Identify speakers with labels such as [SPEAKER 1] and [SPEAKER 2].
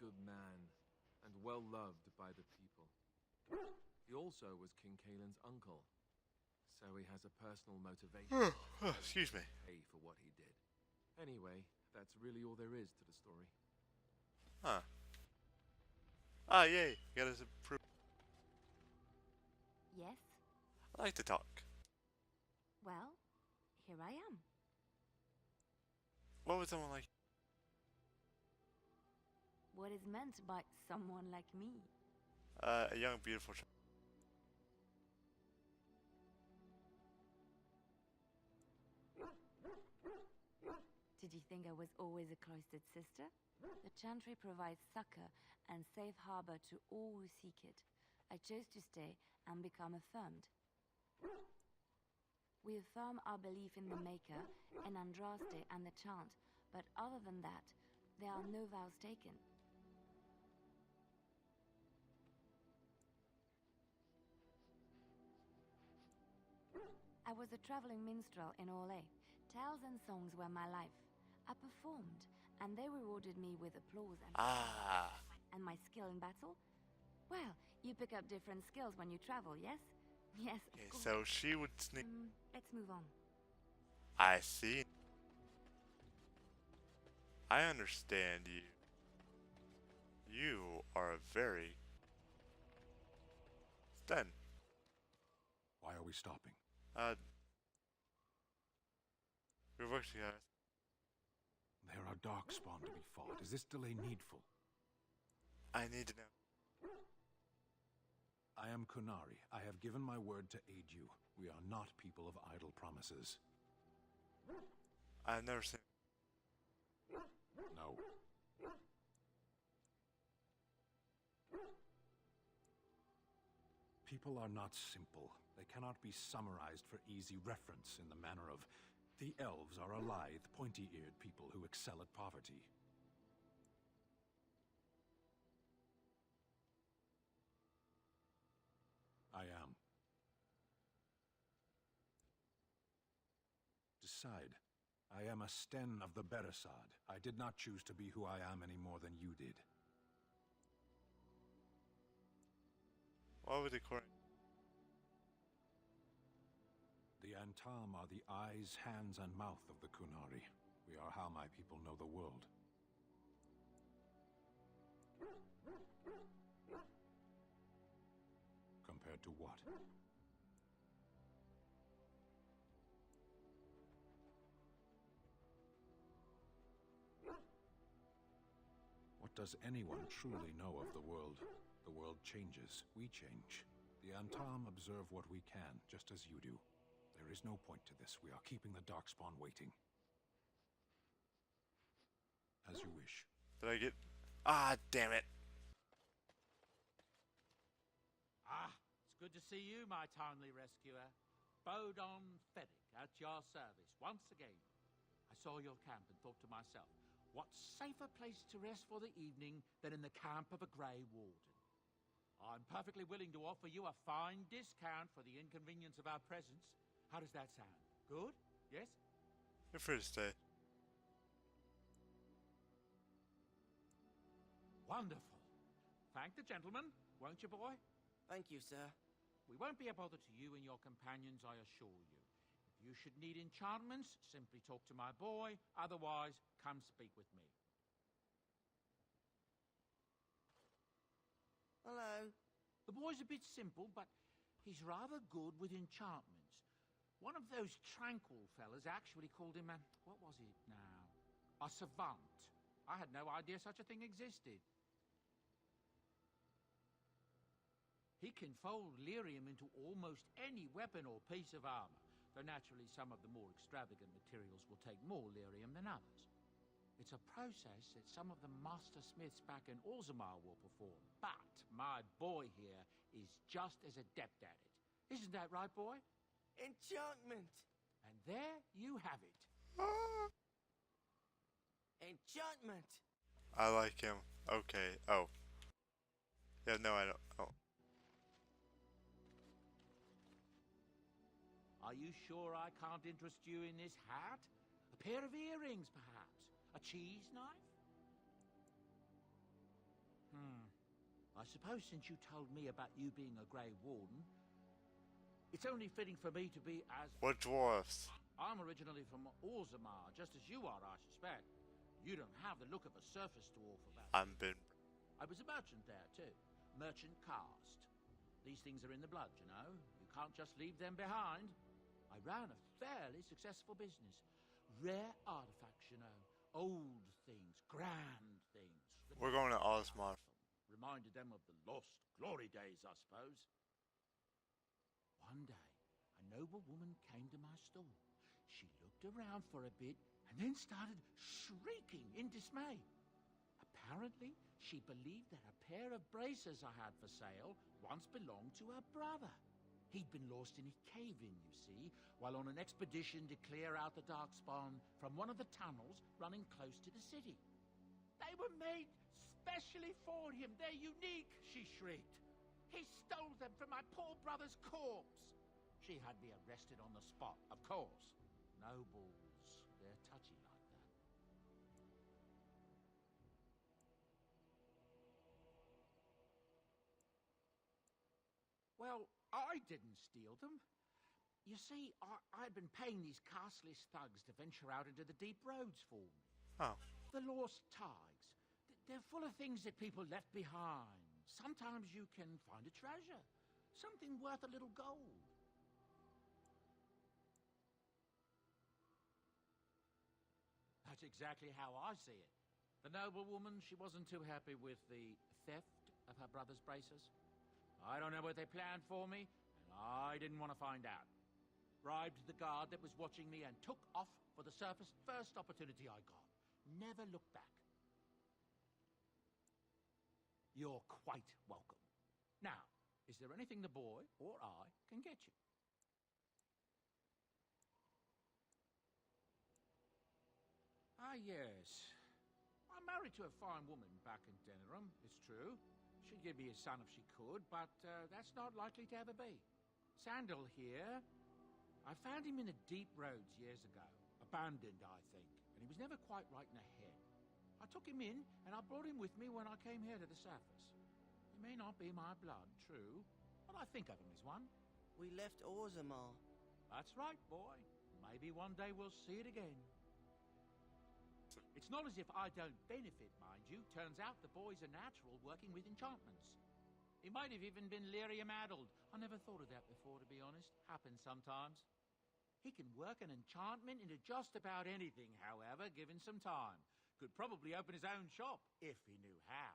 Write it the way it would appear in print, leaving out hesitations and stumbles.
[SPEAKER 1] good man, and well-loved by the people. He also was King Kaelin's uncle, so he has a personal motivation
[SPEAKER 2] Excuse me.
[SPEAKER 1] to pay for what he did. Anyway, that's really all there is to the story.
[SPEAKER 2] Huh. Ah, yay. Got us approved.
[SPEAKER 3] Yes?
[SPEAKER 2] I like to talk.
[SPEAKER 3] Well, here I am.
[SPEAKER 2] What would someone like?
[SPEAKER 3] What is meant by someone like me?
[SPEAKER 2] A young, beautiful child.
[SPEAKER 3] Did you think I was always a cloistered sister? The Chantry provides succor and safe harbor to all who seek it. I chose to stay and become affirmed. We affirm our belief in the Maker, in Andraste and the Chant, but other than that, there are no vows taken. I was a traveling minstrel in Orlais. Tales and songs were my life. I performed, and they rewarded me with applause and my skill in battle. Well, you pick up different skills when you travel, yes? Yes, of
[SPEAKER 2] Okay,
[SPEAKER 3] course.
[SPEAKER 2] so she would sneak.
[SPEAKER 3] Let's move on.
[SPEAKER 2] I see. I understand you. You are a very... Then,
[SPEAKER 4] Why are we stopping?
[SPEAKER 2] we work together.
[SPEAKER 4] There are darkspawn to be fought. Is this delay needful?
[SPEAKER 2] I need to know.
[SPEAKER 4] I am Kunari. I have given my word to aid you. We are not people of idle promises.
[SPEAKER 2] I've never seen...
[SPEAKER 4] No. People are not simple. They cannot be summarized for easy reference in the manner of... The elves are a lithe, pointy-eared people who excel at poverty. I am. Decide. I am a Sten of the Beresad. I did not choose to be who I am any more than you did.
[SPEAKER 2] What would the court...
[SPEAKER 4] The Antam are the eyes, hands, and mouth of the Kunari. We are how my people know the world. Compared to what? What does anyone truly know of the world? The world changes. We change. The Antam observe what we can, just as you do. There is no point to this. We are keeping the Darkspawn waiting. As you wish.
[SPEAKER 2] Did I get... Ah, damn it.
[SPEAKER 5] Ah, it's good to see you, my timely rescuer. Bodon Feddic, at your service, once again. I saw your camp and thought to myself, what safer place to rest for the evening than in the camp of a Grey Warden? I'm perfectly willing to offer you a fine discount for the inconvenience of our presence. How does that sound? Good? Yes?
[SPEAKER 2] You're free to stay.
[SPEAKER 5] Wonderful. Thank the gentleman, won't you, boy?
[SPEAKER 6] Thank you, sir.
[SPEAKER 5] We won't be a bother to you and your companions, I assure you. If you should need enchantments, simply talk to my boy. Otherwise, come speak with me.
[SPEAKER 6] Hello.
[SPEAKER 5] The boy's a bit simple, but he's rather good with enchantments. One of those tranquil fellas actually called him a... what was it now? A savant. I had no idea such a thing existed. He can fold lyrium into almost any weapon or piece of armor, though naturally some of the more extravagant materials will take more lyrium than others. It's a process that some of the master smiths back in Orzammar will perform, but my boy here is just as adept at it. Isn't that right, boy?
[SPEAKER 6] Enchantment!
[SPEAKER 5] And there you have it.
[SPEAKER 6] Enchantment!
[SPEAKER 2] I like him. Okay. Oh. Yeah, no, I don't. Oh.
[SPEAKER 5] Are you sure I can't interest you in this hat? A pair of earrings, perhaps? A cheese knife? I suppose since you told me about you being a Grey Warden, it's only fitting for me to be as...
[SPEAKER 2] What dwarfs?
[SPEAKER 5] I'm originally from Orzammar, just as you are, I suspect. You don't have the look of a surface dwarf about you. I was a merchant there, too. Merchant caste. These things are in the blood, you know. You can't just leave them behind. I ran a fairly successful business. Rare artifacts, you know. Old things, grand things.
[SPEAKER 2] We're going to Osmar.
[SPEAKER 5] Reminded them of the lost glory days, I suppose. One day, a noble woman came to my store. She looked around for a bit and then started shrieking in dismay. Apparently, she believed that a pair of bracers I had for sale once belonged to her brother. He'd been lost in a cave-in, you see, while on an expedition to clear out the Darkspawn from one of the tunnels running close to the city. They were made specially for him. They're unique, she shrieked. He stole them from my poor brother's corpse. She had me arrested on the spot, of course. Nobles, they're touchy like that. Well, I didn't steal them. You see, I'd been paying these castless thugs to venture out into the deep roads for me.
[SPEAKER 2] Oh.
[SPEAKER 5] The lost tigers. They're full of things that people left behind. Sometimes you can find a treasure. Something worth a little gold. That's exactly how I see it. The noblewoman, she wasn't too happy with the theft of her brother's bracers. I don't know what they planned for me, and I didn't want to find out. Bribed the guard that was watching me and took off for the surface first opportunity I got. Never looked back. You're quite welcome. Now, is there anything the boy or I can get you? Ah, yes. I'm married to a fine woman back in Denerim, it's true. She'd give me a son if she could, but that's not likely to ever be. Sandal here, I found him in the deep roads years ago. Abandoned, I think, and he was never quite right in the head. I took him in, and I brought him with me when I came here to the surface. He may not be my blood, true, but I think of him as one.
[SPEAKER 6] We left Orzammar.
[SPEAKER 5] That's right, boy. Maybe one day we'll see it again. It's not as if I don't benefit, mind you. Turns out the boy's a natural working with enchantments. He might have even been lyrium-addled. I never thought of that before, to be honest. Happens sometimes. He can work an enchantment into just about anything, however, given some time. Could probably open his own shop, if he knew how.